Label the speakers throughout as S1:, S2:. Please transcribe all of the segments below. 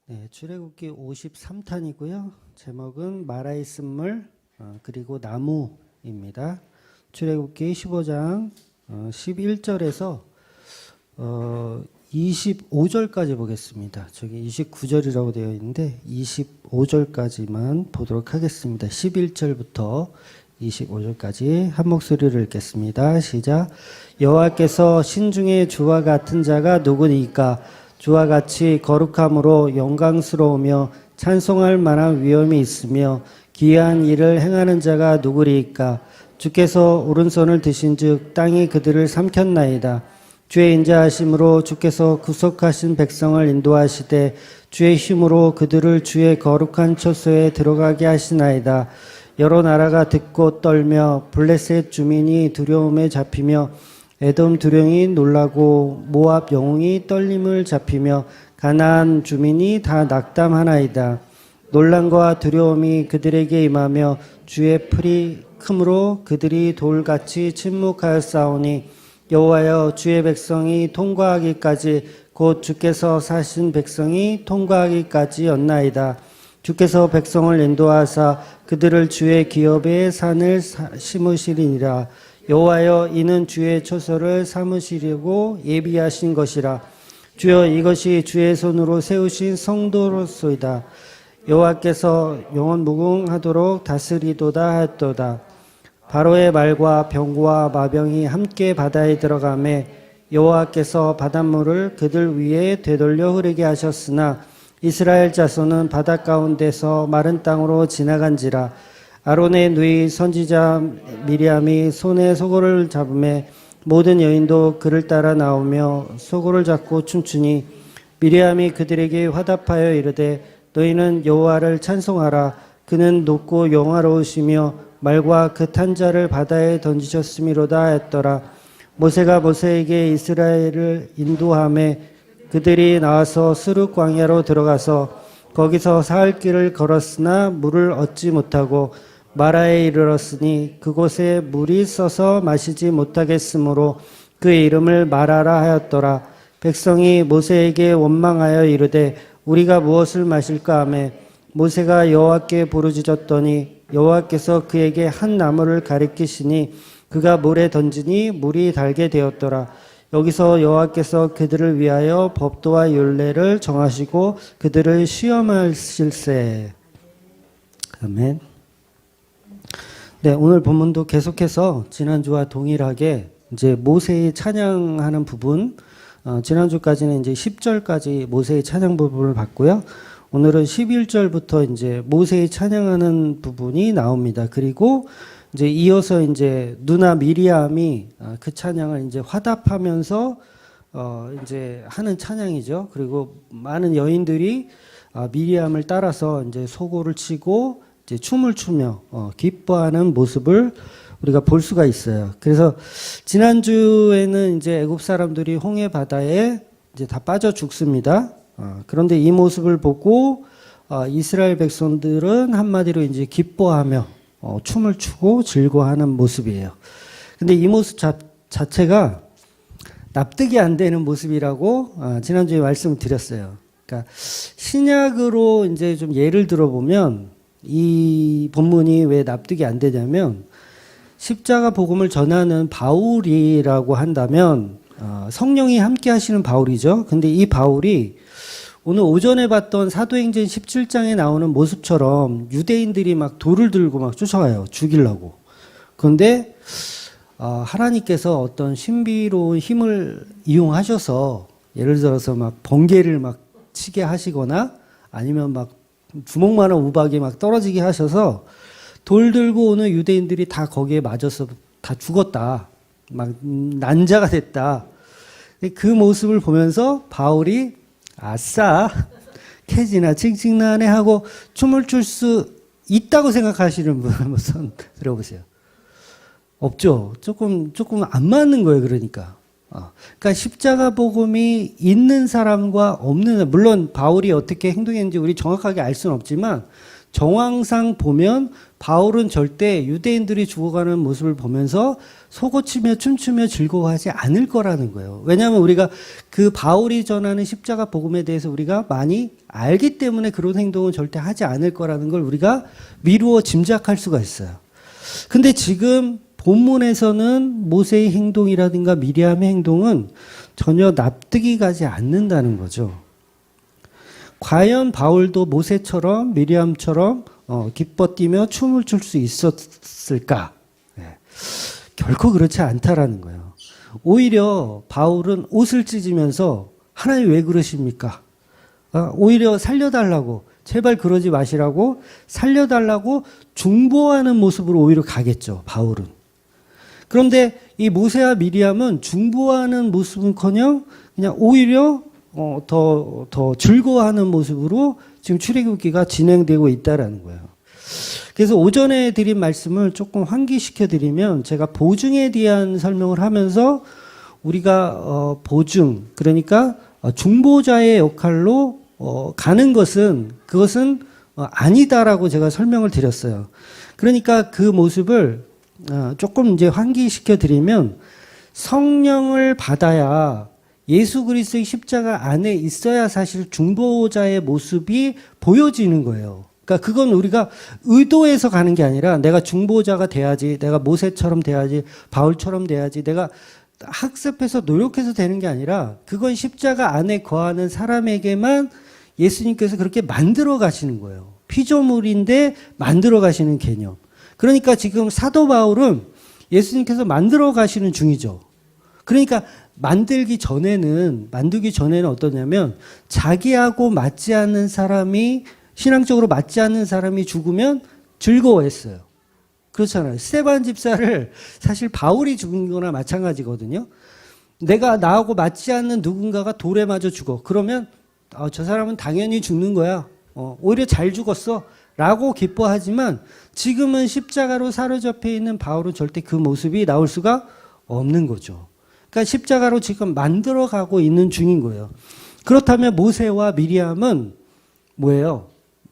S1: 네, 출애굽기 53탄이고요. 제목은 마라의 쓴물 그리고 나무입니다. 출애굽기 15장 11절에서 25절까지 보겠습니다. 저기 29절이라고 되어 있는데 25절까지만 보도록 하겠습니다. 11절부터 25절까지 한 목소리를 읽겠습니다. 시작. 여호와께서 신중에 주와 같은 자가 누구니까? 주와 같이 거룩함으로 영광스러우며 찬송할 만한 위엄이 있으며 기이한 일을 행하는 자가 누구리이까? 주께서 오른손을 드신즉 땅이 그들을 삼켰나이다. 주의 인자하심으로 주께서 구속하신 백성을 인도하시되 주의 힘으로 그들을 주의 거룩한 처소에 들어가게 하시나이다. 여러 나라가 듣고 떨며 블레셋 주민이 두려움에 잡히며 에돔 두령이 놀라고 모압 영웅이 떨림을 잡히며 가나안 주민이 다 낙담하나이다. 놀람과 두려움이 그들에게 임하며 주의 풀이 크므로 그들이 돌같이 침묵하였사오니 여호와여, 주의 백성이 통과하기까지 곧 주께서 사신 백성이 통과하기까지였나이다. 주께서 백성을 인도하사 그들을 주의 기업의 산을 심으시리니라. 여호와여, 이는 주의 처소를 삼으시려고 예비하신 것이라. 주여, 이것이 주의 손으로 세우신 성도로소이다. 여호와께서 영원무궁하도록 다스리도다 하였도다. 바로의 말과 병과 마병이 함께 바다에 들어가매 여호와께서 바닷물을 그들 위에 되돌려 흐르게 하셨으나 이스라엘 자손은 바다 가운데서 마른 땅으로 지나간지라. 아론의 누이 선지자 미리암이 손에 소고를 잡음에 모든 여인도 그를 따라 나오며 소고를 잡고 춤추니 미리암이 그들에게 화답하여 이르되 너희는 여호와를 찬송하라. 그는 높고 영화로우시며 말과 그 탄 자를 바다에 던지셨음이로다 했더라. 모세가 모세에게 이스라엘을 인도하매 그들이 나와서 스룹 광야로 들어가서 거기서 사흘 길을 걸었으나 물을 얻지 못하고 마라에 이르렀으니 그곳에 물이 써서 마시지 못하겠으므로 그의 이름을 마라라 하였더라. 백성이 모세에게 원망하여 이르되 우리가 무엇을 마실까 하며 모세가 여호와께 부르짖었더니 여호와께서 그에게 한 나무를 가리키시니 그가 물에 던지니 물이 달게 되었더라. 여기서 여호와께서 그들을 위하여 법도와 율례를 정하시고 그들을 시험하실세. 아멘. 네, 오늘 본문도 계속해서 지난주와 동일하게 이제 모세의 찬양하는 부분, 지난주까지는 이제 10절까지 모세의 찬양 부분을 봤고요. 오늘은 11절부터 이제 모세의 찬양하는 부분이 나옵니다. 그리고 이제 이어서 이제 누나 미리암이 그 찬양을 이제 화답하면서 이제 하는 찬양이죠. 그리고 많은 여인들이 미리암을 따라서 이제 소고를 치고 이제 춤을 추며 기뻐하는 모습을 우리가 볼 수가 있어요. 그래서 지난주에는 이제 애굽 사람들이 홍해 바다에 이제 다 빠져 죽습니다. 그런데 이 모습을 보고 이스라엘 백성들은 한마디로 이제 기뻐하며 춤을 추고 즐거워하는 모습이에요. 근데 이 모습 자체가 납득이 안 되는 모습이라고 지난주에 말씀을 드렸어요. 그러니까 신약으로 이제 좀 예를 들어보면 이 본문이 왜 납득이 안 되냐면 십자가 복음을 전하는 바울이라고 한다면 성령이 함께 하시는 바울이죠. 근데 이 바울이 오늘 오전에 봤던 사도행전 17장에 나오는 모습처럼 유대인들이 막 돌을 들고 막 쫓아와요. 죽이려고. 그런데 하나님께서 어떤 신비로운 힘을 이용하셔서 예를 들어서 막 번개를 막 치게 하시거나 아니면 막 주먹만한 우박이 막 떨어지게 하셔서 돌 들고 오는 유대인들이 다 거기에 맞아서 다 죽었다. 막 난자가 됐다. 그 모습을 보면서 바울이 아싸 캐지나 칭칭나네 하고 춤을 출 수 있다고 생각하시는 분 한번 손 들어보세요. 없죠. 조금 안 맞는 거예요. 그러니까 십자가 복음이 있는 사람과 없는, 물론 바울이 어떻게 행동했는지 우리 정확하게 알 수는 없지만 정황상 보면 바울은 절대 유대인들이 죽어가는 모습을 보면서 속옷치며 춤추며 즐거워하지 않을 거라는 거예요. 왜냐하면 우리가 그 바울이 전하는 십자가 복음에 대해서 우리가 많이 알기 때문에 그런 행동은 절대 하지 않을 거라는 걸 우리가 미루어 짐작할 수가 있어요. 근데 지금 본문에서는 모세의 행동이라든가 미리암의 행동은 전혀 납득이 가지 않는다는 거죠. 과연 바울도 모세처럼 미리암처럼 기뻐 뛰며 춤을 출 수 있었을까? 네. 결코 그렇지 않다라는 거예요. 오히려 바울은 옷을 찢으면서 하나님 왜 그러십니까? 오히려 살려달라고, 제발 그러지 마시라고 살려달라고 중보하는 모습으로 오히려 가겠죠, 바울은. 그런데 이 모세와 미리암은 중보하는 모습은커녕 그냥 오히려 더 즐거워하는 모습으로 지금 출애굽기가 진행되고 있다라는 거예요. 그래서 오전에 드린 말씀을 조금 환기시켜 드리면 제가 보증에 대한 설명을 하면서 우리가 보증, 그러니까 중보자의 역할로 가는 그것은 아니다라고 제가 설명을 드렸어요. 그러니까 그 모습을 조금 이제 환기시켜 드리면 성령을 받아야 예수 그리스도의 십자가 안에 있어야 사실 중보자의 모습이 보여지는 거예요. 그러니까 그건 우리가 의도해서 가는 게 아니라 내가 중보자가 돼야지, 내가 모세처럼 돼야지, 바울처럼 돼야지, 내가 학습해서 노력해서 되는 게 아니라 그건 십자가 안에 거하는 사람에게만 예수님께서 그렇게 만들어 가시는 거예요. 피조물인데 만들어 가시는 개념. 그러니까 지금 사도 바울은 예수님께서 만들어 가시는 중이죠. 그러니까 만들기 전에는 어떠냐면 자기하고 맞지 않는 사람이, 신앙적으로 맞지 않는 사람이 죽으면 즐거워했어요. 그렇잖아요. 스데반 집사를 사실 바울이 죽은 거나 마찬가지거든요. 내가 나하고 맞지 않는 누군가가 돌에 맞아 죽어. 그러면 저 사람은 당연히 죽는 거야. 오히려 잘 죽었어. 라고 기뻐하지만 지금은 십자가로 사로잡혀 있는 바울은 절대 그 모습이 나올 수가 없는 거죠. 그러니까 십자가로 지금 만들어가고 있는 중인 거예요. 그렇다면 모세와 미리암은 뭐예요?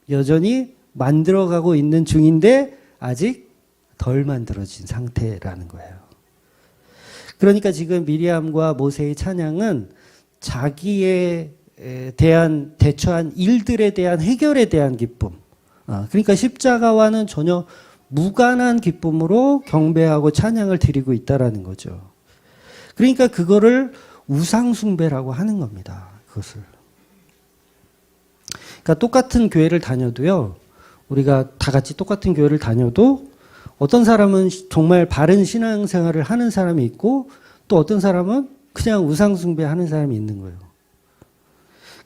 S1: 여전히 만들어가고 있는 중인데 아직 덜 만들어진 상태라는 거예요. 그러니까 지금 미리암과 모세의 찬양은 자기에 대한 대처한 일들에 대한 해결에 대한 기쁨. 그러니까 십자가와는 전혀 무관한 기쁨으로 경배하고 찬양을 드리고 있다라는 거죠. 그러니까 그거를 우상숭배라고 하는 겁니다. 그것을. 그러니까 똑같은 교회를 다녀도요, 우리가 다 같이 똑같은 교회를 다녀도 어떤 사람은 정말 바른 신앙생활을 하는 사람이 있고 또 어떤 사람은 그냥 우상숭배하는 사람이 있는 거예요.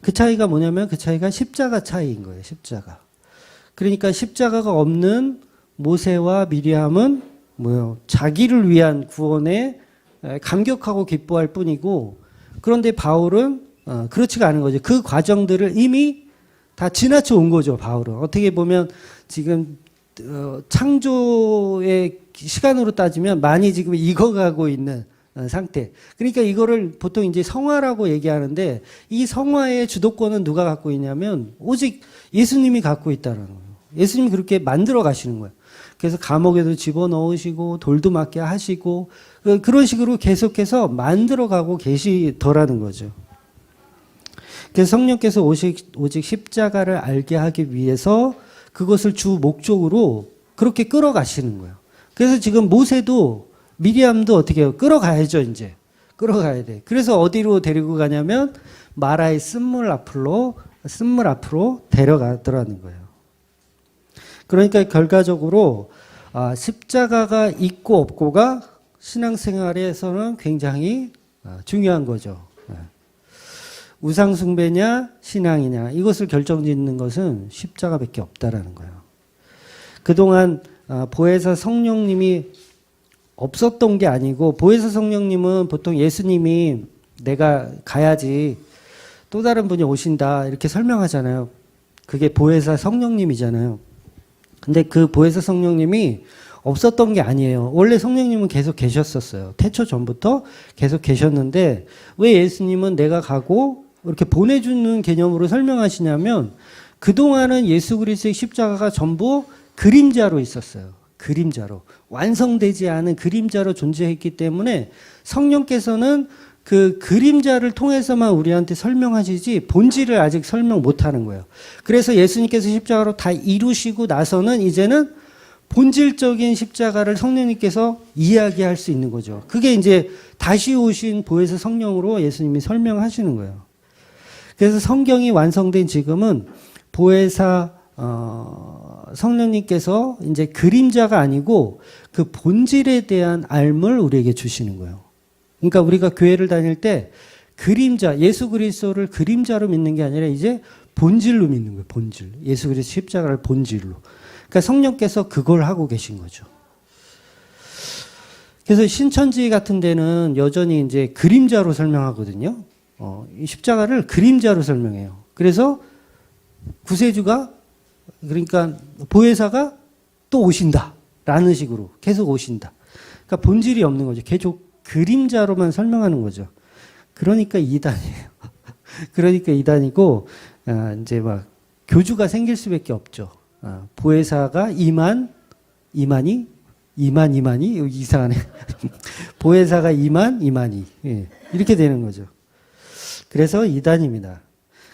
S1: 그 차이가 뭐냐면 그 차이가 십자가 차이인 거예요. 십자가. 그러니까 십자가가 없는 모세와 미리암은 뭐예요? 자기를 위한 구원에 감격하고 기뻐할 뿐이고, 그런데 바울은 그렇지가 않은 거죠. 그 과정들을 이미 다 지나쳐 온 거죠. 바울은 어떻게 보면 지금 창조의 시간으로 따지면 많이 지금 익어가고 있는 상태. 그러니까 이거를 보통 이제 성화라고 얘기하는데 이 성화의 주도권은 누가 갖고 있냐면 오직 예수님이 갖고 있다는 거예요. 예수님이 그렇게 만들어 가시는 거예요. 그래서 감옥에도 집어넣으시고 돌도 맞게 하시고 그런 식으로 계속해서 만들어가고 계시더라는 거죠. 그래서 성령께서 오직 십자가를 알게 하기 위해서 그것을 주 목적으로 그렇게 끌어가시는 거예요. 그래서 지금 모세도 미리암도 어떻게 해요? 끌어가야죠, 이제. 끌어가야 돼. 그래서 어디로 데리고 가냐면 마라의 쓴물 앞으로 데려가더라는 거예요. 그러니까 결과적으로 십자가가 있고 없고가 신앙생활에서는 굉장히 중요한 거죠. 우상숭배냐 신앙이냐 이것을 결정짓는 것은 십자가밖에 없다라는 거예요. 그동안 보혜사 성령님이 없었던 게 아니고, 보혜사 성령님은 보통 예수님이 내가 가야지 또 다른 분이 오신다 이렇게 설명하잖아요. 그게 보혜사 성령님이잖아요. 근데 그 보혜사 성령님이 없었던 게 아니에요. 원래 성령님은 계속 계셨었어요. 태초 전부터 계속 계셨는데 왜 예수님은 내가 가고 이렇게 보내주는 개념으로 설명하시냐면 그동안은 예수 그리스도의 십자가가 전부 그림자로 있었어요. 그림자로, 완성되지 않은 그림자로 존재했기 때문에 성령께서는 그 그림자를 통해서만 우리한테 설명하시지 본질을 아직 설명 못하는 거예요. 그래서 예수님께서 십자가로 다 이루시고 나서는 이제는 본질적인 십자가를 성령님께서 이야기할 수 있는 거죠. 그게 이제 다시 오신 보혜사 성령으로 예수님이 설명하시는 거예요. 그래서 성경이 완성된 지금은 보혜사 성령님께서 이제 그림자가 아니고 그 본질에 대한 알을 우리에게 주시는 거예요. 그러니까 우리가 교회를 다닐 때 그림자, 예수 그리스도를 그림자로 믿는 게 아니라 이제 본질로 믿는 거예요. 본질. 예수 그리스도 십자가를 본질로. 그러니까 성령께서 그걸 하고 계신 거죠. 그래서 신천지 같은 데는 여전히 이제 그림자로 설명하거든요. 이 십자가를 그림자로 설명해요. 그래서 구세주가, 그러니까 보혜사가 또 오신다 라는 식으로 계속 오신다. 그러니까 본질이 없는 거죠. 계속 그림자로만 설명하는 거죠. 그러니까 이단이에요. 그러니까 이단이고, 이제 막 교주가 생길 수밖에 없죠. 보혜사가 이만이 이상하네. 보혜사가 이만이. 예, 이렇게 되는 거죠. 그래서 이단입니다.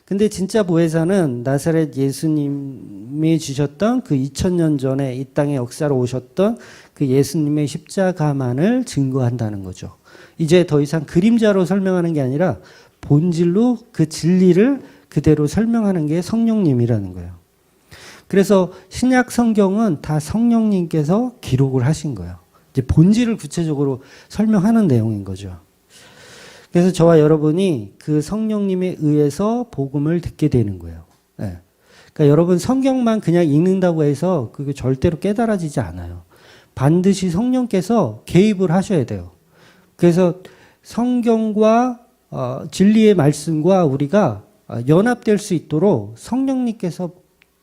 S1: 근데 진짜 보혜사는 나사렛 예수님이 주셨던 그 2000년 전에 이 땅에 역사로 오셨던 그 예수님의 십자가만을 증거한다는 거죠. 이제 더 이상 그림자로 설명하는 게 아니라 본질로 그 진리를 그대로 설명하는 게 성령님이라는 거예요. 그래서 신약 성경은 다 성령님께서 기록을 하신 거예요. 이제 본질을 구체적으로 설명하는 내용인 거죠. 그래서 저와 여러분이 그 성령님에 의해서 복음을 듣게 되는 거예요. 네. 그러니까 여러분 성경만 그냥 읽는다고 해서 그게 절대로 깨달아지지 않아요. 반드시 성령께서 개입을 하셔야 돼요. 그래서 성경과 진리의 말씀과 우리가 연합될 수 있도록 성령님께서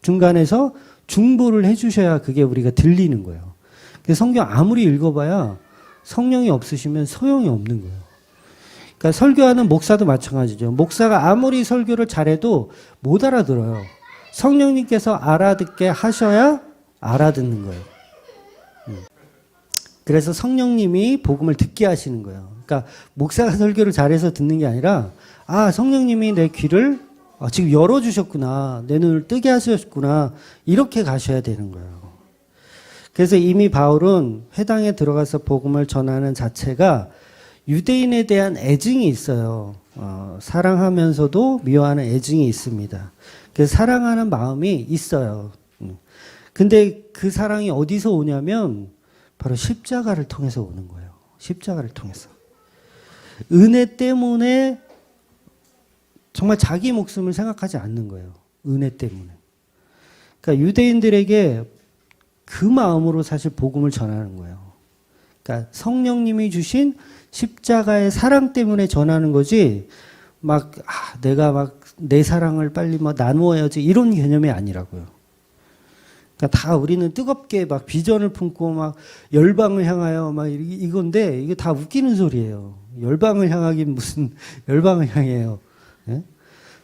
S1: 중간에서 중보를 해주셔야 그게 우리가 들리는 거예요. 그래서 성경 아무리 읽어봐야 성령이 없으시면 소용이 없는 거예요. 그러니까 설교하는 목사도 마찬가지죠. 목사가 아무리 설교를 잘해도 못 알아들어요. 성령님께서 알아듣게 하셔야 알아듣는 거예요. 그래서 성령님이 복음을 듣게 하시는 거예요. 그러니까 목사가 설교를 잘해서 듣는 게 아니라 성령님이 내 귀를 지금 열어주셨구나. 내 눈을 뜨게 하셨구나. 이렇게 가셔야 되는 거예요. 그래서 이미 바울은 회당에 들어가서 복음을 전하는 자체가 유대인에 대한 애증이 있어요. 사랑하면서도 미워하는 애증이 있습니다. 그래서 사랑하는 마음이 있어요. 근데 그 사랑이 어디서 오냐면 바로 십자가를 통해서 오는 거예요. 십자가를 통해서. 은혜 때문에 정말 자기 목숨을 생각하지 않는 거예요. 은혜 때문에. 그러니까 유대인들에게 그 마음으로 사실 복음을 전하는 거예요. 그러니까 성령님이 주신 십자가의 사랑 때문에 전하는 거지, 내가 내 사랑을 빨리 나누어야지 이런 개념이 아니라고요. 그러니까 다 우리는 뜨겁게 비전을 품고 열방을 향하여 이건데 이게 다 웃기는 소리예요. 열방을 향하긴 무슨 열방을 향해요. 예?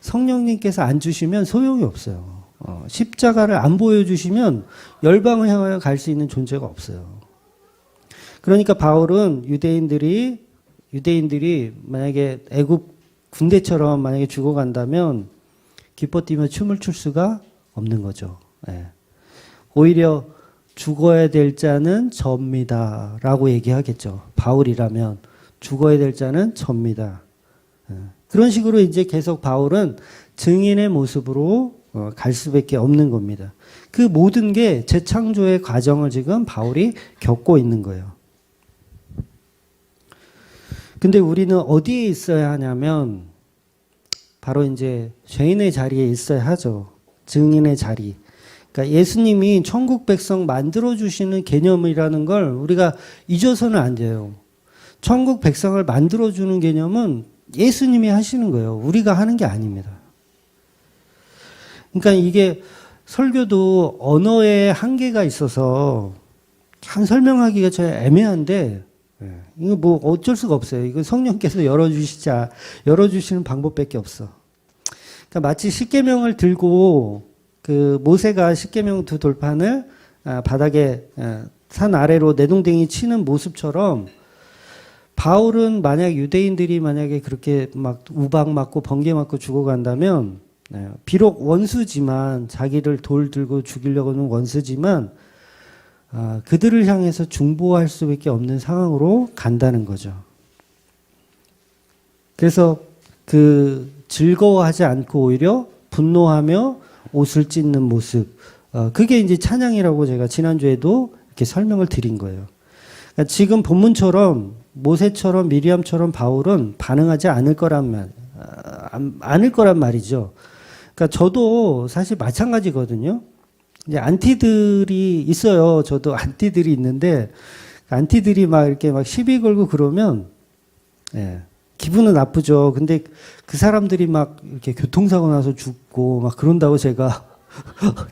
S1: 성령님께서 안 주시면 소용이 없어요. 십자가를 안 보여주시면 열방을 향하여 갈 수 있는 존재가 없어요. 그러니까 바울은 유대인들이 만약에 애굽 군대처럼 만약에 죽어간다면 기뻐 뛰며 춤을 출 수가 없는 거죠. 예. 오히려 죽어야 될 자는 접니다 라고 얘기하겠죠. 바울이라면 죽어야 될 자는 접니다. 예. 그런 식으로 이제 계속 바울은 증인의 모습으로 갈 수밖에 없는 겁니다. 그 모든 게 재창조의 과정을 지금 바울이 겪고 있는 거예요. 근데 우리는 어디에 있어야 하냐면 바로 이제 죄인의 자리에 있어야 하죠. 증인의 자리. 그러니까 예수님이 천국 백성 만들어주시는 개념이라는 걸 우리가 잊어서는 안 돼요. 천국 백성을 만들어주는 개념은 예수님이 하시는 거예요. 우리가 하는 게 아닙니다. 그러니까 이게 설교도 언어의 한계가 있어서 참 설명하기가 좀 애매한데, 이거 어쩔 수가 없어요. 이거 성령께서 열어주시는 방법밖에 없어. 그러니까 마치 십계명을 들고 그 모세가 십계명 두 돌판을 바닥에 산 아래로 내동댕이 치는 모습처럼 바울은 만약 유대인들이 만약에 그렇게 막 우박 맞고 번개 맞고 죽어간다면 비록 원수지만 자기를 돌 들고 죽이려고 하는 원수지만 그들을 향해서 중보할 수밖에 없는 상황으로 간다는 거죠. 그래서 그 즐거워하지 않고 오히려 분노하며 옷을 찢는 모습, 그게 이제 찬양이라고 제가 지난주에도 이렇게 설명을 드린 거예요. 그러니까 지금 본문처럼 모세처럼 미리암처럼 바울은 반응하지 않을 거란 말이죠. 그러니까 저도 사실 마찬가지거든요. 이제 안티들이 있어요. 저도 안티들이 있는데 안티들이 막 이렇게 막 시비 걸고 그러면 기분은 나쁘죠. 근데 그 사람들이 막 이렇게 교통사고 나서 죽고 막 그런다고 제가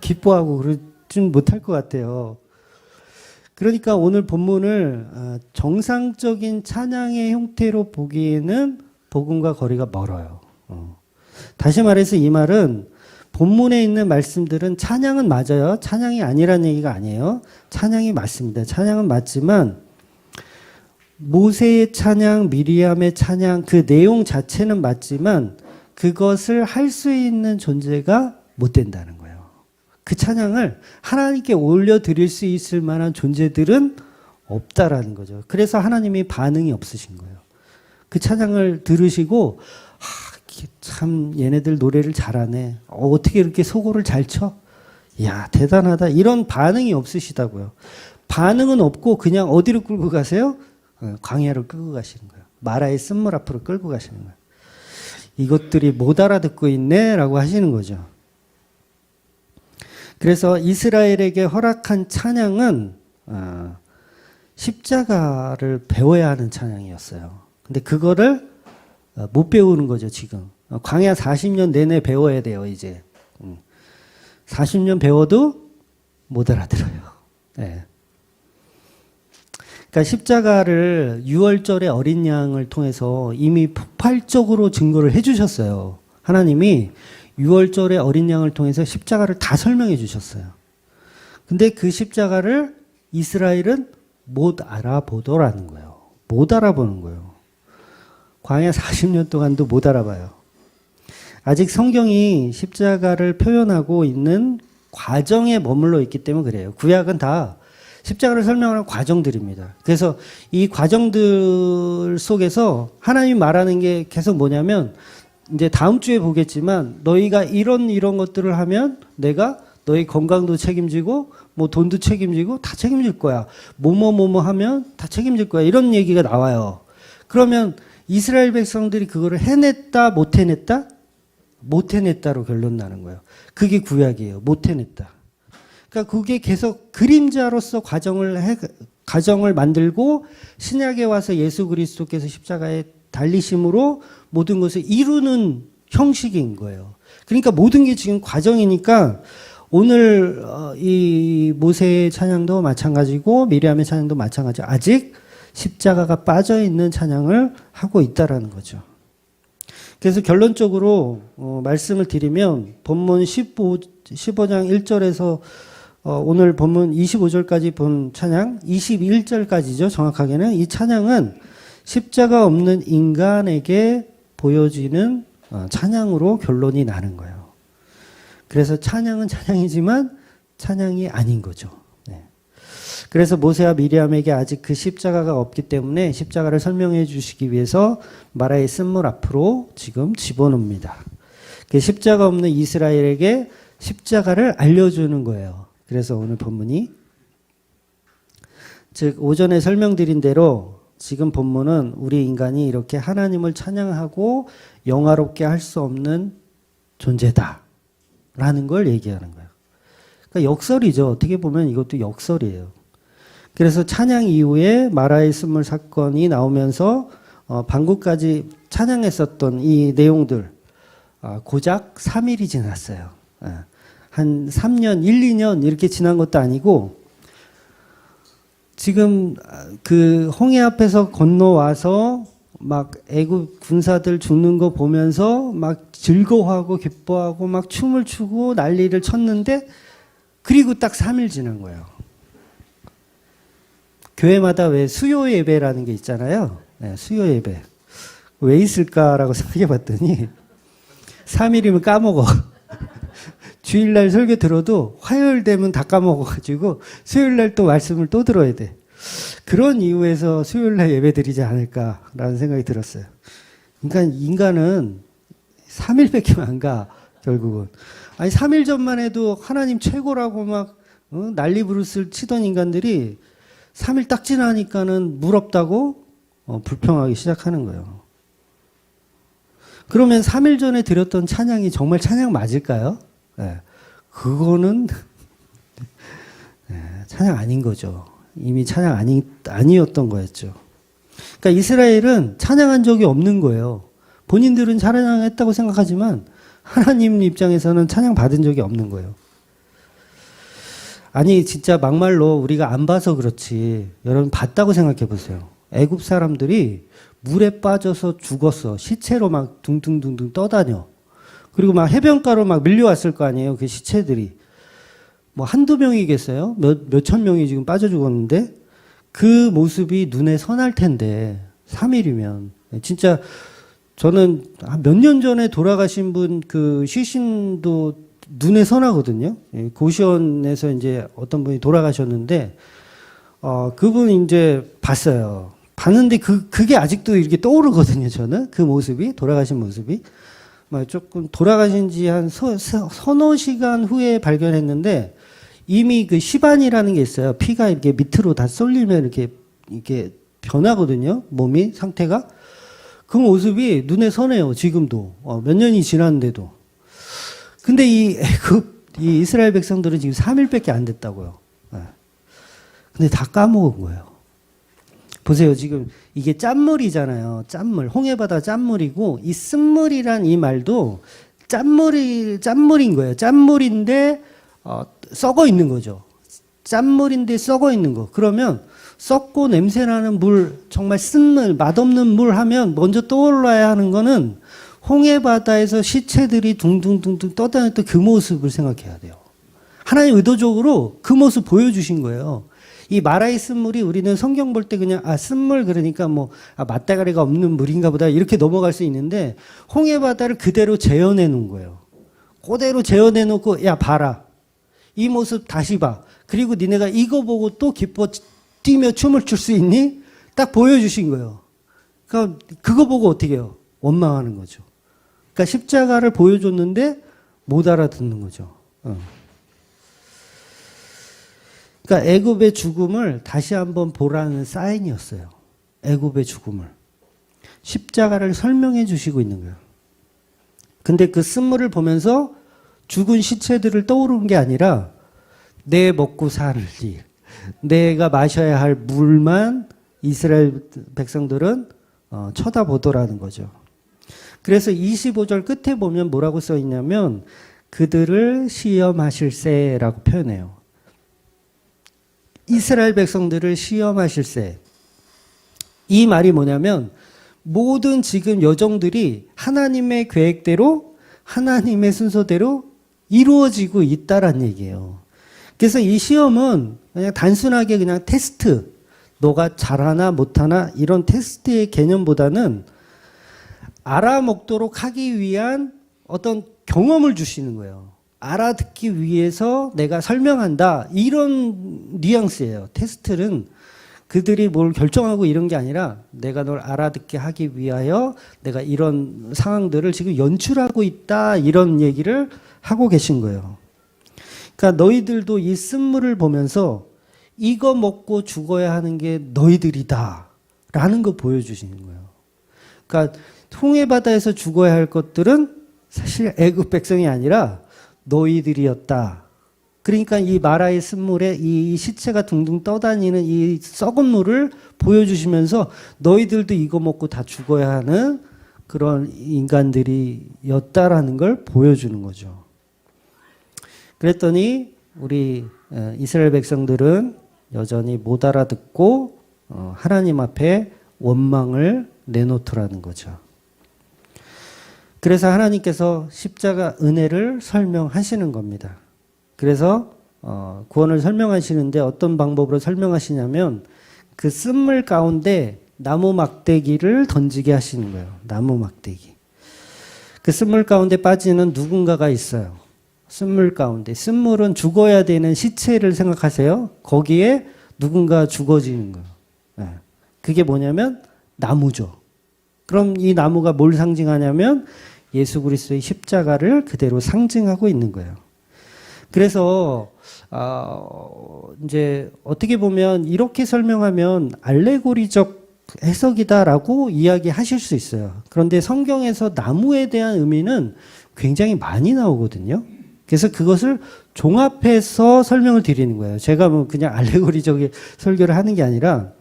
S1: 기뻐하고 그러진 못할 것 같아요. 그러니까 오늘 본문을 정상적인 찬양의 형태로 보기에는 복음과 거리가 멀어요. 다시 말해서 이 말은 본문에 있는 말씀들은 찬양은 맞아요. 찬양이 아니라는 얘기가 아니에요. 찬양이 맞습니다. 찬양은 맞지만 모세의 찬양, 미리암의 찬양 그 내용 자체는 맞지만 그것을 할 수 있는 존재가 못 된다는 거예요. 그 찬양을 하나님께 올려드릴 수 있을 만한 존재들은 없다라는 거죠. 그래서 하나님이 반응이 없으신 거예요. 그 찬양을 들으시고 참 얘네들 노래를 잘하네. 어떻게 이렇게 소고를 잘 쳐? 이야 대단하다. 이런 반응이 없으시다고요. 반응은 없고 그냥 어디로 끌고 가세요? 광야로 끌고 가시는 거예요. 마라의 쓴물 앞으로 끌고 가시는 거예요. 이것들이 못 알아듣고 있네 라고 하시는 거죠. 그래서 이스라엘에게 허락한 찬양은 십자가를 배워야 하는 찬양이었어요. 근데 그거를 못 배우는 거죠, 지금. 광야 40년 내내 배워야 돼요, 이제. 40년 배워도 못 알아들어요. 네. 그러니까 십자가를 6월절의 어린 양을 통해서 이미 폭발적으로 증거를 해주셨어요. 하나님이 6월절의 어린 양을 통해서 십자가를 다 설명해 주셨어요. 근데 그 십자가를 이스라엘은 못 알아보더라는 거예요. 못 알아보는 거예요. 광야 40년 동안도 못 알아봐요. 아직 성경이 십자가를 표현하고 있는 과정에 머물러 있기 때문에 그래요. 구약은 다 십자가를 설명하는 과정들입니다. 그래서 이 과정들 속에서 하나님이 말하는 게 계속 뭐냐면 이제 다음 주에 보겠지만 너희가 이런 것들을 하면 내가 너희 건강도 책임지고 뭐 돈도 책임지고 다 책임질 거야. 뭐뭐 하면 다 책임질 거야. 이런 얘기가 나와요. 그러면 이스라엘 백성들이 그거를 해냈다 못 해냈다? 못 해냈다로 결론 나는 거예요. 그게 구약이에요. 못 해냈다. 그러니까 그게 계속 그림자로서 과정을 만들고 신약에 와서 예수 그리스도께서 십자가에 달리심으로 모든 것을 이루는 형식인 거예요. 그러니까 모든 게 지금 과정이니까 오늘 이 모세의 찬양도 마찬가지고 미리암의 찬양도 마찬가지고 아직 십자가가 빠져있는 찬양을 하고 있다라는 거죠. 그래서 결론적으로 말씀을 드리면 본문 15장 1절에서 오늘 본문 25절까지 본 찬양 21절까지죠. 정확하게는 이 찬양은 십자가 없는 인간에게 보여지는 찬양으로 결론이 나는 거예요. 그래서 찬양은 찬양이지만 찬양이 아닌 거죠. 네. 그래서 모세와 미리암에게 아직 그 십자가가 없기 때문에 십자가를 설명해 주시기 위해서 마라의 쓴물 앞으로 지금 집어넣습니다. 그 십자가 없는 이스라엘에게 십자가를 알려주는 거예요. 그래서 오늘 본문이 즉 오전에 설명드린 대로 지금 본문은 우리 인간이 이렇게 하나님을 찬양하고 영화롭게 할 수 없는 존재다라는 걸 얘기하는 거예요. 그러니까 역설이죠. 어떻게 보면 이것도 역설이에요. 그래서 찬양 이후에 마라의 쓴물 사건이 나오면서 방금까지 찬양했었던 이 내용들 고작 3일이 지났어요. 한 3년, 1, 2년 이렇게 지난 것도 아니고 지금 그 홍해 앞에서 건너와서 막 애국 군사들 죽는 거 보면서 막 즐거워하고 기뻐하고 막 춤을 추고 난리를 쳤는데 그리고 딱 3일 지난 거예요. 교회마다 왜 수요 예배라는 게 있잖아요. 네, 수요 예배. 왜 있을까라고 생각해 봤더니 3일이면 까먹어. 주일날 설교 들어도 화요일 되면 다 까먹어가지고 수요일날 또 말씀을 또 들어야 돼. 그런 이유에서 수요일날 예배 드리지 않을까라는 생각이 들었어요. 그러니까 인간은 3일밖에 안 가, 결국은. 아니, 3일 전만 해도 하나님 최고라고 막 난리 부르스를 치던 인간들이 3일 딱 지나니까는 물 없다고 불평하기 시작하는 거예요. 그러면 3일 전에 드렸던 찬양이 정말 찬양 맞을까요? 네. 그거는 네, 찬양 아닌 거죠. 이미 찬양 아니었던 거였죠. 그러니까 이스라엘은 찬양한 적이 없는 거예요. 본인들은 찬양했다고 생각하지만 하나님 입장에서는 찬양 받은 적이 없는 거예요. 아니 진짜 막말로 우리가 안 봐서 그렇지 여러분 봤다고 생각해 보세요. 애굽 사람들이 물에 빠져서 죽었어. 시체로 막 둥둥둥둥 떠다녀. 그리고 막 해변가로 막 밀려왔을 거 아니에요. 그 시체들이. 뭐 한두 명이겠어요? 몇천 명이 지금 빠져 죽었는데 그 모습이 눈에 선할 텐데 3일이면 진짜 저는 몇 년 전에 돌아가신 분 그 시신도 눈에 선하거든요. 고시원에서 이제 어떤 분이 돌아가셨는데 그분 이제 봤어요. 봤는데 그게 아직도 이렇게 떠오르거든요. 저는 그 모습이 돌아가신 모습이 막 조금 돌아가신 지 한 서너 시간 후에 발견했는데 이미 그 시반이라는 게 있어요. 피가 이렇게 밑으로 다 쏠리면 이렇게 변하거든요. 몸이 상태가 그 모습이 눈에 선해요. 지금도 몇 년이 지났는데도. 근데 이 이스라엘 백성들은 지금 3일밖에 안 됐다고요. 근데 다 까먹은 거예요. 보세요. 지금 이게 짠물이잖아요. 짠물. 홍해바다 짠물이고 이 쓴물이란 이 말도 짠물인 거예요. 짠물인데 썩어 있는 거죠. 짠물인데 썩어 있는 거. 그러면 썩고 냄새나는 물, 정말 쓴물, 맛없는 물 하면 먼저 떠올라야 하는 거는 홍해바다에서 시체들이 둥둥둥둥 떠다녔던 그 모습을 생각해야 돼요. 하나님 의도적으로 그 모습 보여주신 거예요. 이 마라의 쓴물이 우리는 성경 볼 때 그냥 쓴물 그러니까 뭐 맞대가리가 없는 물인가 보다 이렇게 넘어갈 수 있는데 홍해바다를 그대로 재현해 놓은 거예요. 그대로 재현해 놓고 야 봐라. 이 모습 다시 봐. 그리고 니네가 이거 보고 또 기뻐 뛰며 춤을 출 수 있니? 딱 보여주신 거예요. 그러니까 그거 보고 어떻게 해요? 원망하는 거죠. 그러니까 십자가를 보여줬는데 못 알아듣는 거죠. 그러니까 애굽의 죽음을 다시 한번 보라는 사인이었어요. 애굽의 죽음을. 십자가를 설명해 주시고 있는 거예요. 근데 그 쓴물을 보면서 죽은 시체들을 떠오르는 게 아니라 내 먹고 살 일, 내가 마셔야 할 물만 이스라엘 백성들은 쳐다보더라는 거죠. 그래서 25절 끝에 보면 뭐라고 써 있냐면 그들을 시험하실세라고 표현해요. 이스라엘 백성들을 시험하실세. 이 말이 뭐냐면 모든 지금 여정들이 하나님의 계획대로 하나님의 순서대로 이루어지고 있다란 얘기예요. 그래서 이 시험은 그냥 단순하게 그냥 테스트, 너가 잘하나 못하나 이런 테스트의 개념보다는 알아먹도록 하기 위한 어떤 경험을 주시는 거예요. 알아듣기 위해서 내가 설명한다. 이런 뉘앙스예요. 테스트는 그들이 뭘 결정하고 이런 게 아니라 내가 널 알아듣게 하기 위하여 내가 이런 상황들을 지금 연출하고 있다. 이런 얘기를 하고 계신 거예요. 그러니까 너희들도 이 쓴물을 보면서 이거 먹고 죽어야 하는 게 너희들이다. 라는 거 보여주시는 거예요. 그러니까 홍해바다에서 죽어야 할 것들은 사실 애굽 백성이 아니라 너희들이었다. 그러니까 이 마라의 쓴물에 이 시체가 둥둥 떠다니는 이 썩은 물을 보여주시면서 너희들도 이거 먹고 다 죽어야 하는 그런 인간들이었다라는 걸 보여주는 거죠. 그랬더니 우리 이스라엘 백성들은 여전히 못 알아듣고 하나님 앞에 원망을 내놓더라는 거죠. 그래서 하나님께서 십자가 은혜를 설명하시는 겁니다. 그래서 구원을 설명하시는데 어떤 방법으로 설명하시냐면 그 쓴물 가운데 나무 막대기를 던지게 하시는 거예요. 나무 막대기. 그 쓴물 가운데 빠지는 누군가가 있어요. 쓴물 가운데. 쓴물은 죽어야 되는 시체를 생각하세요. 거기에 누군가 죽어지는 거예요. 네. 그게 뭐냐면 나무죠. 그럼 이 나무가 뭘 상징하냐면 예수 그리스도의 십자가를 그대로 상징하고 있는 거예요. 그래서 이제 어떻게 보면 이렇게 설명하면 알레고리적 해석이다라고 이야기하실 수 있어요. 그런데 성경에서 나무에 대한 의미는 굉장히 많이 나오거든요. 그래서 그것을 종합해서 설명을 드리는 거예요. 제가 뭐 그냥 알레고리적인 설교를 하는 게 아니라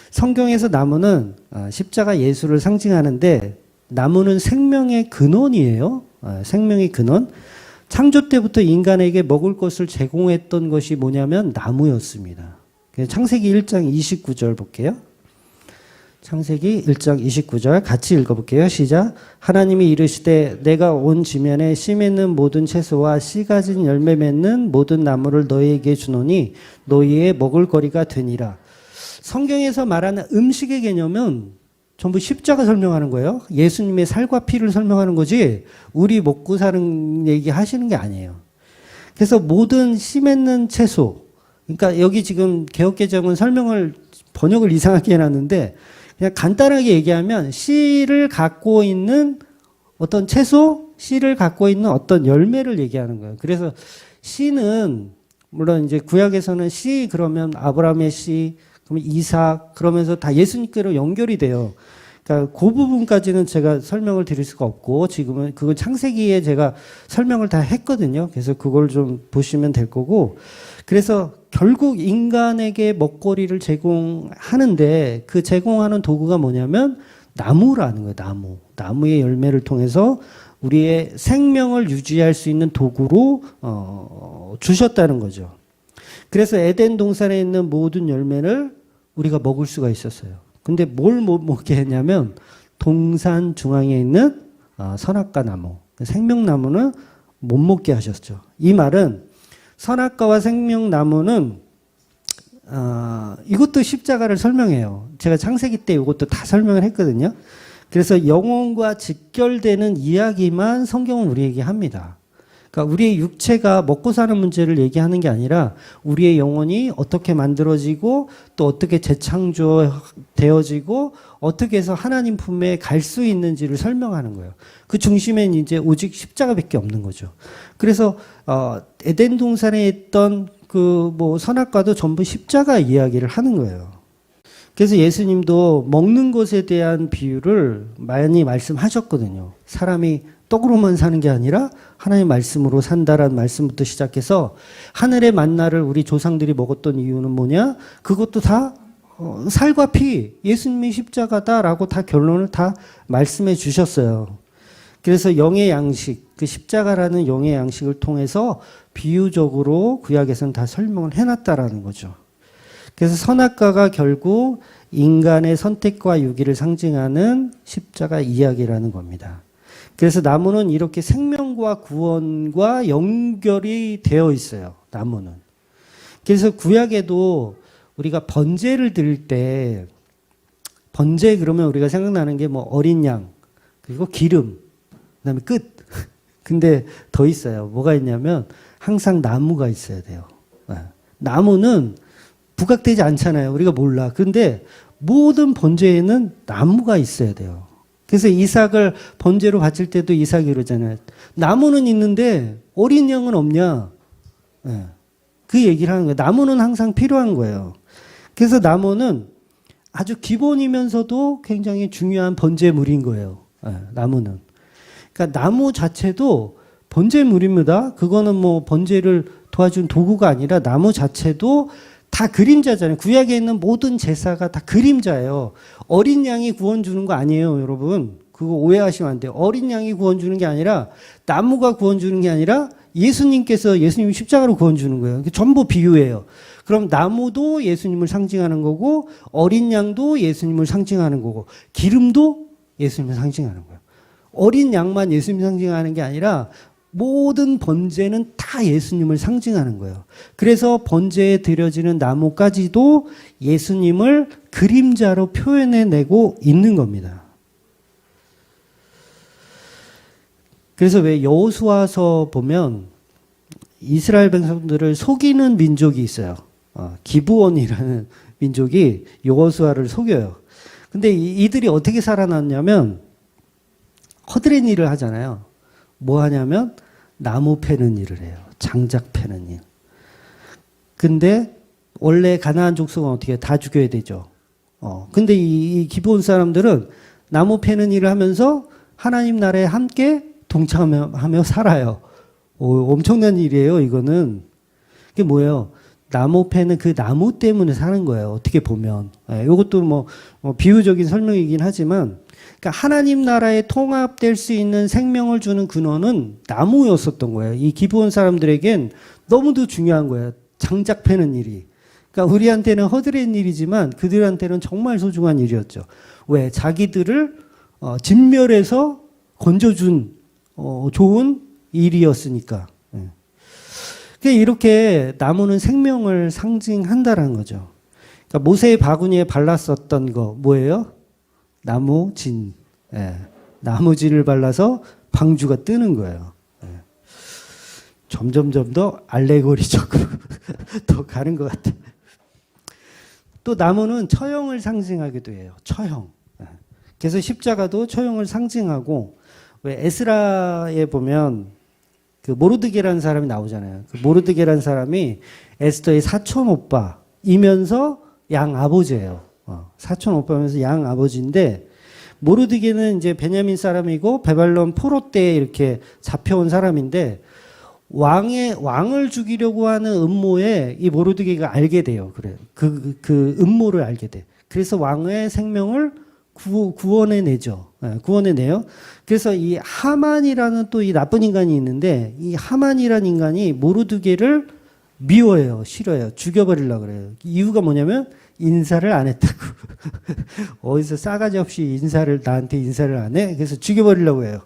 S1: 성경에서 나무는 십자가 예수를 상징하는데 나무는 생명의 근원이에요. 생명의 근원. 창조 때부터 인간에게 먹을 것을 제공했던 것이 뭐냐면 나무였습니다. 창세기 1장 29절 볼게요. 창세기 1장 29절 같이 읽어볼게요. 시작. 하나님이 이르시되 내가 온 지면에 씨 맺는 모든 채소와 씨 가진 열매 맺는 모든 나무를 너희에게 주노니 너희의 먹을 거리가 되니라. 성경에서 말하는 음식의 개념은 전부 십자가 설명하는 거예요. 예수님의 살과 피를 설명하는 거지 우리 먹고 사는 얘기 하시는 게 아니에요. 그래서 모든 씨 맺는 채소, 그러니까 여기 지금 개역개정은 번역을 이상하게 해놨는데 그냥 간단하게 얘기하면 씨를 갖고 있는 어떤 채소, 씨를 갖고 있는 어떤 열매를 얘기하는 거예요. 그래서 씨는 물론 이제 구약에서는 씨 그러면 아브라함의 씨, 그러면 이삭 그러면서 다 예수님께로 연결이 돼요. 그러니까 그 부분까지는 제가 설명을 드릴 수가 없고 지금은 그건 창세기에 제가 설명을 다 했거든요. 그래서 그걸 좀 보시면 될 거고 그래서 결국 인간에게 먹거리를 제공하는데 그 제공하는 도구가 뭐냐면 나무라는 거예요. 나무. 나무의 열매를 통해서 우리의 생명을 유지할 수 있는 도구로 주셨다는 거죠. 그래서 에덴 동산에 있는 모든 열매를 우리가 먹을 수가 있었어요. 근데 뭘 못 먹게 했냐면 동산 중앙에 있는 선악과 나무, 생명나무는 못 먹게 하셨죠. 이 말은 선악과와 생명나무는 이것도 십자가를 설명해요. 제가 창세기 때 이것도 다 설명을 했거든요. 그래서 영혼과 직결되는 이야기만 성경은 우리에게 합니다. 그러니까 우리의 육체가 먹고 사는 문제를 얘기하는 게 아니라 우리의 영혼이 어떻게 만들어지고 또 어떻게 재창조되어지고 어떻게 해서 하나님 품에 갈 수 있는지를 설명하는 거예요. 그 중심엔 이제 오직 십자가밖에 없는 거죠. 그래서 에덴 동산에 있던 그 뭐 선악과도 전부 십자가 이야기를 하는 거예요. 그래서 예수님도 먹는 것에 대한 비유를 많이 말씀하셨거든요. 사람이 떡으로만 사는 게 아니라 하나님의 말씀으로 산다라는 말씀부터 시작해서 하늘의 만나를 우리 조상들이 먹었던 이유는 뭐냐? 그것도 다 살과 피, 예수님의 십자가다라고 다 결론을 다 말씀해 주셨어요. 그래서 영의 양식, 그 십자가라는 영의 양식을 통해서 비유적으로 구약에서는 다 설명을 해놨다라는 거죠. 그래서 선악과가 결국 인간의 선택과 유기를 상징하는 십자가 이야기라는 겁니다. 그래서 나무는 이렇게 생명과 구원과 연결이 되어 있어요. 나무는. 그래서 구약에도 우리가 번제를 드릴 때 번제 그러면 우리가 생각나는 게 뭐 어린 양 그리고 기름 그다음에 끝. 근데 더 있어요. 뭐가 있냐면 항상 나무가 있어야 돼요. 나무는 부각되지 않잖아요. 우리가 몰라. 그런데 모든 번제에는 나무가 있어야 돼요. 그래서 이삭을 번제로 바칠 때도 이삭이 그러잖아요. 나무는 있는데 어린 양은 없냐? 그 얘기를 하는 거예요. 나무는 항상 필요한 거예요. 그래서 나무는 아주 기본이면서도 굉장히 중요한 번제물인 거예요. 나무는. 그러니까 나무 자체도 번제물입니다. 그거는 뭐 번제를 도와준 도구가 아니라 나무 자체도 다 그림자잖아요. 구약에 있는 모든 제사가 다 그림자예요. 어린 양이 구원 주는 거 아니에요, 여러분. 그거 오해하시면 안 돼요. 어린 양이 구원 주는 게 아니라 나무가 구원 주는 게 아니라 예수님께서 예수님 십자가로 구원 주는 거예요. 전부 비유예요. 그럼 나무도 예수님을 상징하는 거고 어린 양도 예수님을 상징하는 거고 기름도 예수님을 상징하는 거예요. 어린 양만 예수님 상징하는 게 아니라 모든 번제는 다 예수님을 상징하는 거예요. 그래서 번제에 드려지는 나무까지도 예수님을 그림자로 표현해내고 있는 겁니다. 그래서 왜 여호수아서 보면 이스라엘 백성들을 속이는 민족이 있어요. 기브온이라는 민족이 여호수아를 속여요. 근데 이들이 어떻게 살아났냐면 허드렛 일을 하잖아요. 뭐 하냐면 나무 패는 일을 해요. 장작 패는 일. 근데 원래 가나안 족속은 어떻게 해요? 다 죽여야 되죠. 근데 이 기브온 사람들은 나무 패는 일을 하면서 하나님 나라에 함께 동참하며 살아요. 엄청난 일이에요, 이거는. 그게 뭐예요? 나무 패는 그 나무 때문에 사는 거예요, 어떻게 보면. 이것도 뭐 비유적인 설명이긴 하지만, 그러니까 하나님 나라에 통합될 수 있는 생명을 주는 근원은 나무였었던 거예요. 이 기브온 사람들에겐 너무도 중요한 거예요, 장작 패는 일이. 그러니까 우리한테는 허드렛 일이지만 그들한테는 정말 소중한 일이었죠. 왜? 자기들을 진멸해서 건져준 좋은 일이었으니까. 이렇게 나무는 생명을 상징한다라는 거죠. 그러니까 모세의 바구니에 발랐었던 거 뭐예요? 나무진. 나무진을 발라서 방주가 뜨는 거예요. 점점점 더 알레고리적으로 더 가는 것 같아요. 또 나무는 처형을 상징하기도 해요. 처형. 그래서 십자가도 처형을 상징하고, 왜 에스라에 보면 그 모르드게라는 사람이 나오잖아요. 그 모르드게라는 사람이 에스더의 사촌 오빠이면서 양 아버지예요. 사촌 오빠면서 양 아버지인데, 모르드게는 이제 베냐민 사람이고 바벨론 포로 때 이렇게 잡혀온 사람인데, 왕을 죽이려고 하는 음모에 이 모르드게가 알게 돼요. 그래요. 그 음모를 알게 돼. 그래서 왕의 생명을 구원해내죠. 구원해내요. 그래서 이 하만이라는 또 이 나쁜 인간이 있는데, 이 하만이라는 인간이 모르드게를 미워해요. 싫어해요. 죽여버리려고 그래요. 이유가 뭐냐면 인사를 안 했다고. 어디서 싸가지 없이 나한테 인사를 안 해? 그래서 죽여버리려고 해요.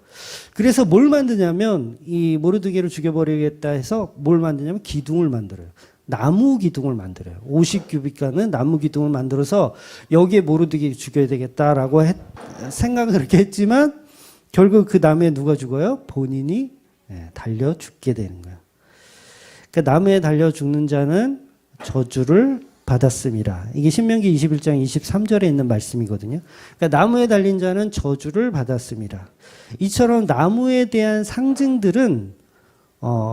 S1: 그래서 뭘 만드냐면, 이 모르드게를 죽여버리겠다 해서 뭘 만드냐면 기둥을 만들어요. 나무 기둥을 만들어요. 50규빗가는 나무 기둥을 만들어서 여기에 모르드게 죽여야 되겠다라고 생각을 그렇게 했지만, 결국 그 나무에 누가 죽어요? 본인이 달려 죽게 되는 거예요. 그러니까 나무에 달려 죽는 자는 저주를 받았습니다. 이게 신명기 21장 23절에 있는 말씀이거든요. 그러니까 나무에 달린 자는 저주를 받았습니다. 이처럼 나무에 대한 상징들은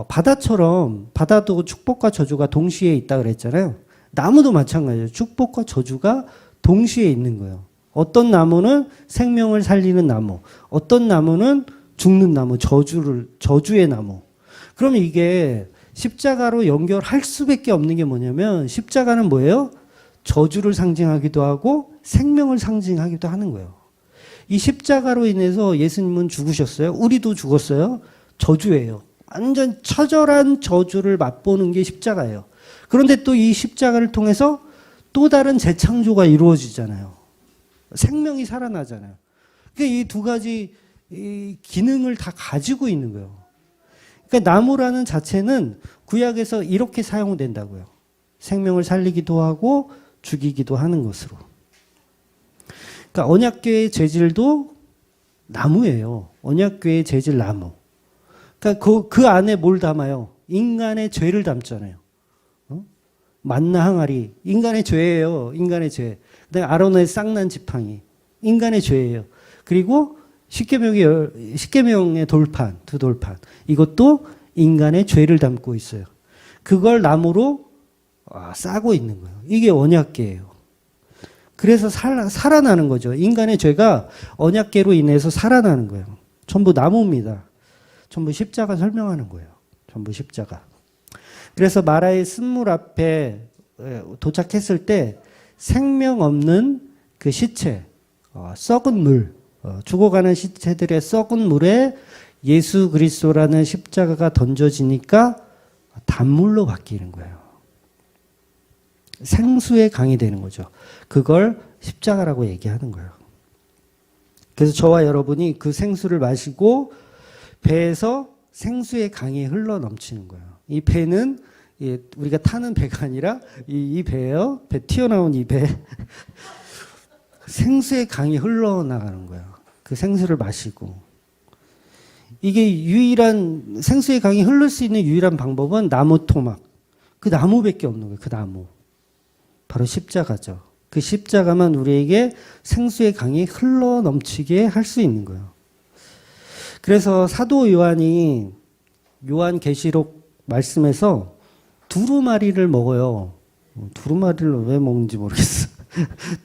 S1: 바다처럼, 바다도 축복과 저주가 동시에 있다 그랬잖아요. 나무도 마찬가지예요. 축복과 저주가 동시에 있는 거예요. 어떤 나무는 생명을 살리는 나무, 어떤 나무는 죽는 나무, 저주의 나무. 그러면 이게 십자가로 연결할 수밖에 없는 게 뭐냐면, 십자가는 뭐예요? 저주를 상징하기도 하고 생명을 상징하기도 하는 거예요. 이 십자가로 인해서 예수님은 죽으셨어요. 우리도 죽었어요. 저주예요. 완전 처절한 저주를 맛보는 게 십자가예요. 그런데 또 이 십자가를 통해서 또 다른 재창조가 이루어지잖아요. 생명이 살아나잖아요. 그러니까 이 두 가지 기능을 다 가지고 있는 거예요. 그러니까 나무라는 자체는 구약에서 이렇게 사용된다고요. 생명을 살리기도 하고 죽이기도 하는 것으로. 그러니까 언약궤의 재질도 나무예요. 언약궤의 재질 나무. 그러니까 그 안에 뭘 담아요? 인간의 죄를 담잖아요. 만나 항아리, 인간의 죄예요. 인간의 죄. 그다음에 아론의 쌍난 지팡이, 인간의 죄예요. 그리고 십계명의 돌판, 두 돌판, 이것도 인간의 죄를 담고 있어요. 그걸 나무로 싸고 있는 거예요. 이게 언약궤예요. 그래서 살아나는 거죠. 인간의 죄가 언약궤로 인해서 살아나는 거예요. 전부 나무입니다. 전부 십자가 설명하는 거예요. 전부 십자가. 그래서 마라의 쓴물 앞에 도착했을 때 생명 없는 그 시체, 썩은 물, 죽어가는 시체들의 썩은 물에 예수 그리스도라는 십자가가 던져지니까 단물로 바뀌는 거예요. 생수의 강이 되는 거죠. 그걸 십자가라고 얘기하는 거예요. 그래서 저와 여러분이 그 생수를 마시고 배에서 생수의 강이 흘러 넘치는 거예요. 이 배는 우리가 타는 배가 아니라 이 배예요. 배 튀어나온 이 배. 생수의 강이 흘러나가는 거예요. 그 생수를 마시고. 이게 유일한, 생수의 강이 흐를 수 있는 유일한 방법은 나무 토막. 그 나무밖에 없는 거예요. 그 나무. 바로 십자가죠. 그 십자가만 우리에게 생수의 강이 흘러 넘치게 할 수 있는 거예요. 그래서 사도 요한이 요한계시록 말씀에서 두루마리를 먹어요. 두루마리를 왜 먹는지 모르겠어.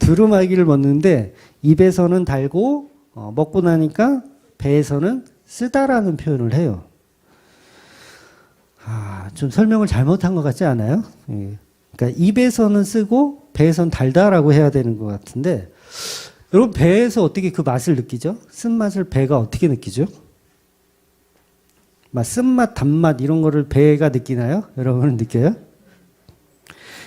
S1: 두루마기를 먹는데 입에서는 달고 먹고 나니까 배에서는 쓰다라는 표현을 해요. 좀 설명을 잘못한 것 같지 않아요? 그러니까 입에서는 쓰고 배에서는 달다라고 해야 되는 것 같은데, 여러분 배에서 어떻게 그 맛을 느끼죠? 쓴맛을 배가 어떻게 느끼죠? 쓴맛, 단맛 이런 거를 배가 느끼나요? 여러분은 느껴요?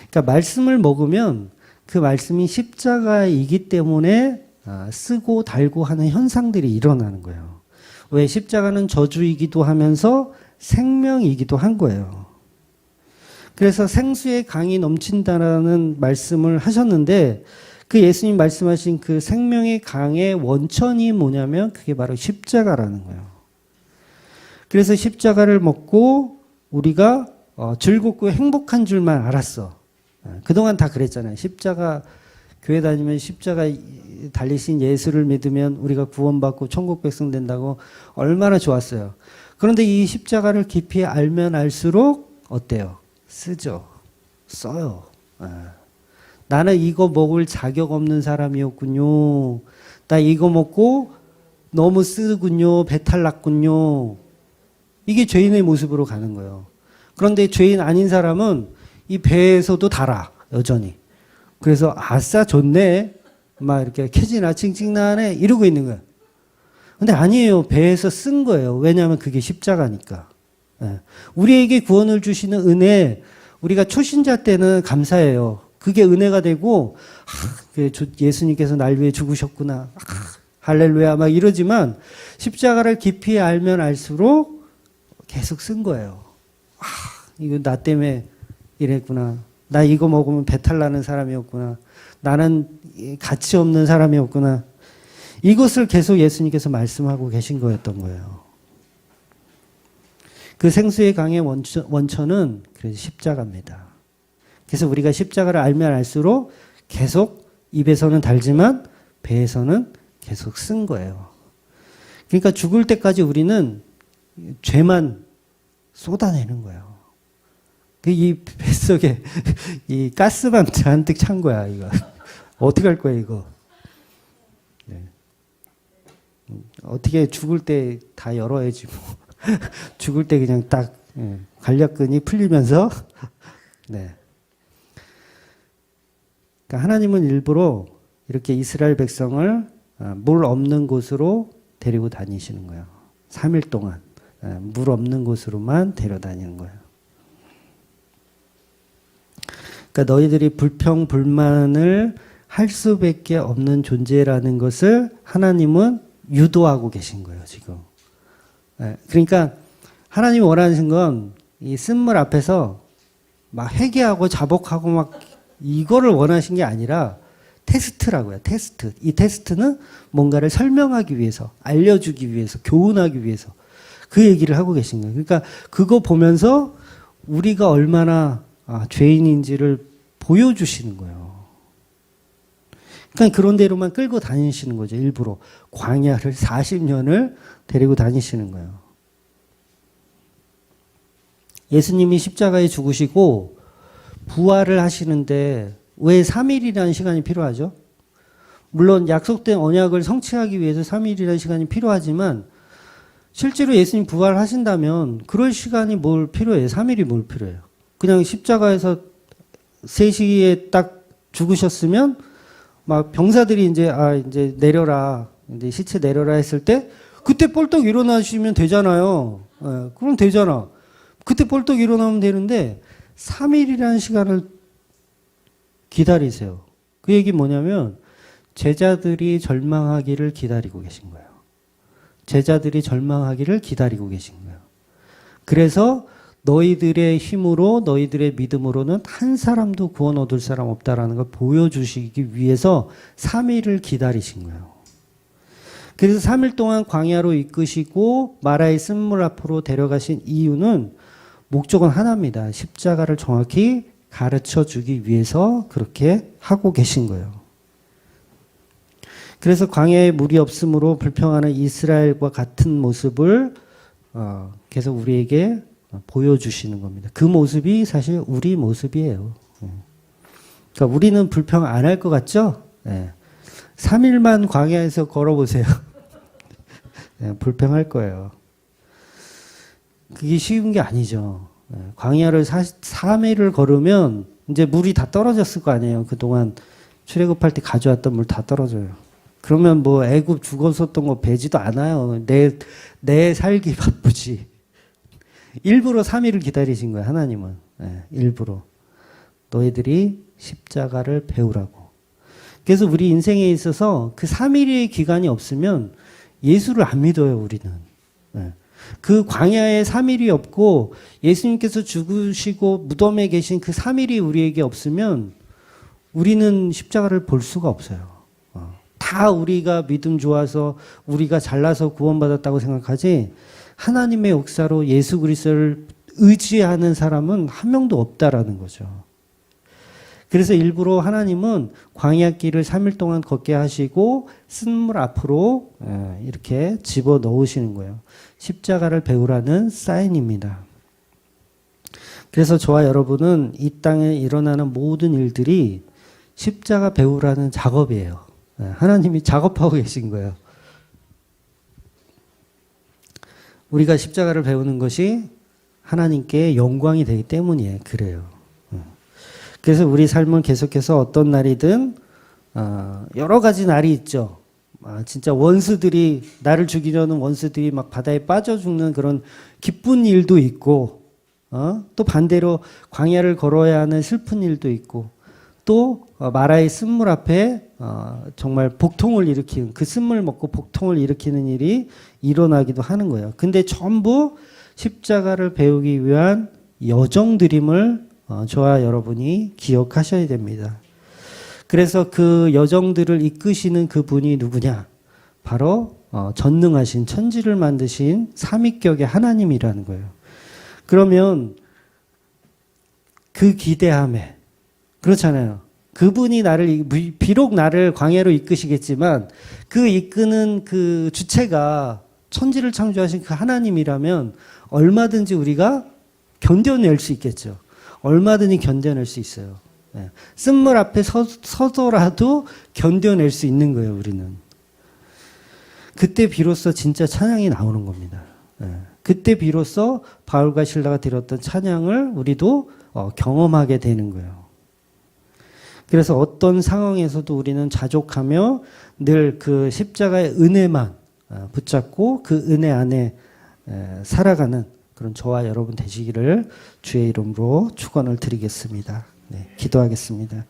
S1: 그러니까 말씀을 먹으면 그 말씀이 십자가이기 때문에 쓰고 달고 하는 현상들이 일어나는 거예요. 왜? 십자가는 저주이기도 하면서 생명이기도 한 거예요. 그래서 생수의 강이 넘친다라는 말씀을 하셨는데, 그 예수님 말씀하신 그 생명의 강의 원천이 뭐냐면 그게 바로 십자가라는 거예요. 그래서 십자가를 먹고 우리가 즐겁고 행복한 줄만 알았어. 그동안 다 그랬잖아요. 십자가, 교회 다니면 십자가 달리신 예수를 믿으면 우리가 구원받고 천국 백성 된다고 얼마나 좋았어요. 그런데 이 십자가를 깊이 알면 알수록 어때요? 쓰죠. 써요. 나는 이거 먹을 자격 없는 사람이었군요. 나 이거 먹고 너무 쓰군요. 배탈 났군요. 이게 죄인의 모습으로 가는 거예요. 그런데 죄인 아닌 사람은 이 배에서도 달아, 여전히. 그래서 아싸 좋네. 막 이렇게 캐지나 칭칭나네 이러고 있는 거예요. 근데 아니에요. 배에서 쓴 거예요. 왜냐하면 그게 십자가니까. 우리에게 구원을 주시는 은혜, 우리가 초신자 때는 감사해요. 그게 은혜가 되고, 예수님께서 날 위해 죽으셨구나. 할렐루야. 막 이러지만, 십자가를 깊이 알면 알수록 계속 쓴 거예요. 이거 나 때문에 이랬구나. 나 이거 먹으면 배탈 나는 사람이었구나. 나는 가치 없는 사람이었구나. 이것을 계속 예수님께서 말씀하고 계신 거였던 거예요. 그 생수의 강의 원천은 그래서 십자가입니다. 그래서 우리가 십자가를 알면 알수록 계속 입에서는 달지만 배에서는 계속 쓴 거예요. 그러니까 죽을 때까지 우리는 죄만 쏟아내는 거예요. 이 뱃속에 이 가스만 잔뜩 찬 거야, 이거. 어떻게 할 거야, 이거. 네. 어떻게 죽을 때 다 열어야지, 뭐. 죽을 때 그냥 딱, 관략근이 풀리면서, 네. 그러니까 하나님은 일부러 이렇게 이스라엘 백성을 물 없는 곳으로 데리고 다니시는 거예요. 3일 동안. 물 없는 곳으로만 데려다니는 거예요. 그러니까 너희들이 불평, 불만을 할 수밖에 없는 존재라는 것을 하나님은 유도하고 계신 거예요, 지금. 그러니까 하나님이 원하는 건 이 쓴물 앞에서 막 회개하고 자복하고 막 이거를 원하신 게 아니라 테스트라고요, 테스트. 이 테스트는 뭔가를 설명하기 위해서, 알려주기 위해서, 교훈하기 위해서 그 얘기를 하고 계신 거예요. 그러니까 그거 보면서 우리가 얼마나 죄인인지를 보여주시는 거예요. 그러니까 그런 데로만 끌고 다니시는 거죠. 일부러 광야를 40년을 데리고 다니시는 거예요. 예수님이 십자가에 죽으시고 부활을 하시는데 왜 3일이라는 시간이 필요하죠? 물론 약속된 언약을 성취하기 위해서 3일이라는 시간이 필요하지만 실제로 예수님 부활하신다면 그럴 시간이 뭘 필요해요? 3일이 뭘 필요해요? 그냥 십자가에서 3시에 딱 죽으셨으면 막 병사들이 이제 내려라, 이제 시체 내려라 했을 때 그때 뻘떡 일어나시면 되잖아요. 그럼 되잖아. 그때 뻘떡 일어나면 되는데 3일이라는 시간을 기다리세요. 그 얘기 뭐냐면 제자들이 절망하기를 기다리고 계신 거예요. 제자들이 절망하기를 기다리고 계신 거예요. 그래서 너희들의 힘으로 너희들의 믿음으로는 한 사람도 구원 얻을 사람 없다라는 걸 보여주시기 위해서 3일을 기다리신 거예요. 그래서 3일 동안 광야로 이끄시고 마라의 쓴물 앞으로 데려가신 이유는 목적은 하나입니다. 십자가를 정확히 가르쳐 주기 위해서 그렇게 하고 계신 거예요. 그래서 광야에 물이 없으므로 불평하는 이스라엘과 같은 모습을 계속 우리에게 보여주시는 겁니다. 그 모습이 사실 우리 모습이에요. 그러니까 우리는 불평 안 할 것 같죠? 3일만 광야에서 걸어보세요. 불평할 거예요. 그게 쉬운 게 아니죠. 광야를 3일을 걸으면 이제 물이 다 떨어졌을 거 아니에요. 그동안 출애굽할 때 가져왔던 물 다 떨어져요. 그러면 뭐 애굽 죽었었던 거 배지도 않아요. 내 살기 바쁘지. 일부러 3일을 기다리신 거예요. 하나님은. 일부러. 너희들이 십자가를 배우라고. 그래서 우리 인생에 있어서 그 3일의 기간이 없으면 예수를 안 믿어요. 우리는. 그 광야에 3일이 없고 예수님께서 죽으시고 무덤에 계신 그 3일이 우리에게 없으면 우리는 십자가를 볼 수가 없어요. 다 우리가 믿음 좋아서 우리가 잘나서 구원받았다고 생각하지 하나님의 역사로 예수 그리스도를 의지하는 사람은 한 명도 없다라는 거죠. 그래서 일부러 하나님은 광야길을 3일 동안 걷게 하시고 쓴물 앞으로 이렇게 집어 넣으시는 거예요. 십자가를 배우라는 사인입니다. 그래서 저와 여러분은 이 땅에 일어나는 모든 일들이 십자가 배우라는 작업이에요. 하나님이 작업하고 계신 거예요. 우리가 십자가를 배우는 것이 하나님께 영광이 되기 때문이에요. 그래요. 그래서 우리 삶은 계속해서 어떤 날이든 여러 가지 날이 있죠. 진짜 원수들이 나를 죽이려는 원수들이 막 바다에 빠져 죽는 그런 기쁜 일도 있고 또 반대로 광야를 걸어야 하는 슬픈 일도 있고 또 마라의 쓴물 앞에 정말 복통을 일으키는 그 쓴물 먹고 복통을 일으키는 일이 일어나기도 하는 거예요. 근데 전부 십자가를 배우기 위한 여정들임을 저와 여러분이 기억하셔야 됩니다. 그래서 그 여정들을 이끄시는 그분이 누구냐? 바로 전능하신 천지를 만드신 삼위격의 하나님이라는 거예요. 그러면 그 기대함에 그렇잖아요. 그분이 비록 나를 광야로 이끄시겠지만 그 이끄는 그 주체가 천지를 창조하신 그 하나님이라면 얼마든지 우리가 견뎌낼 수 있겠죠. 얼마든지 견뎌낼 수 있어요. 쓴물 앞에 서더라도 견뎌낼 수 있는 거예요, 우리는. 그때 비로소 진짜 찬양이 나오는 겁니다. 그때 비로소 바울과 실라가 드렸던 찬양을 우리도 경험하게 되는 거예요. 그래서 어떤 상황에서도 우리는 자족하며 늘 그 십자가의 은혜만 붙잡고 그 은혜 안에 살아가는 그런 저와 여러분 되시기를 주의 이름으로 축원을 드리겠습니다. 네, 기도하겠습니다.